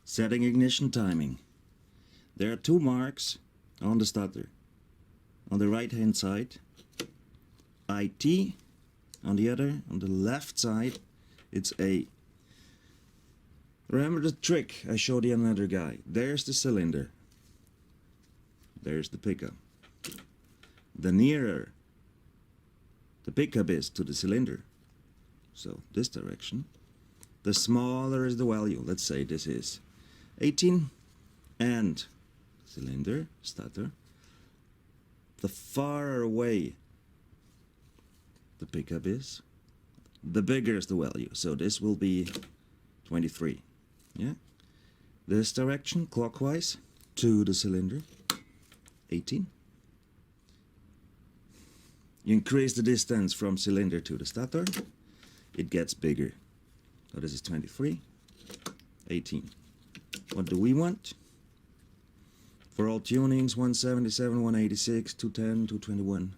Setting ignition timing. There are two marks on the starter. On the right hand side, IT. On the other, on the left side, it's A. Remember the trick I showed the other guy. There's the cylinder. There's the pickup. The nearer the pickup is to the cylinder, so this direction, the smaller is the value. Let's say this is 18 and cylinder, starter. The farther away the pickup is, the bigger is the value. So this will be 23. Yeah. This direction, clockwise, to the cylinder, 18. You increase the distance from cylinder to the stator, it gets bigger. So this is 23, 18. What do we want? For all tunings, 177, 186, 210, 221,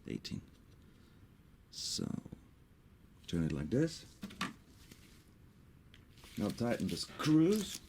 18. So, turn it like this. Now tighten the screws.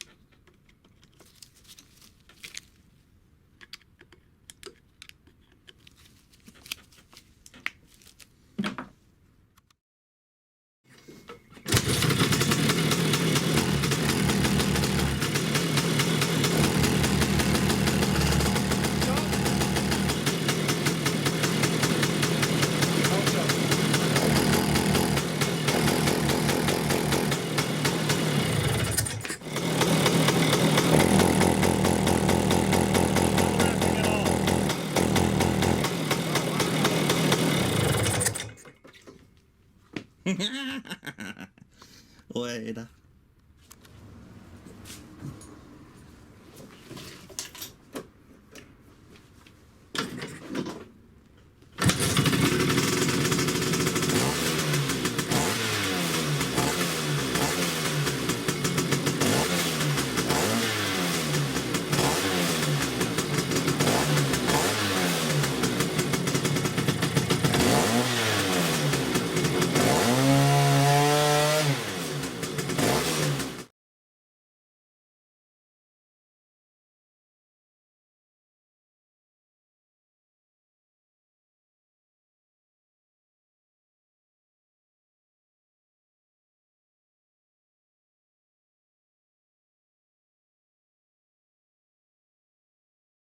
Wait.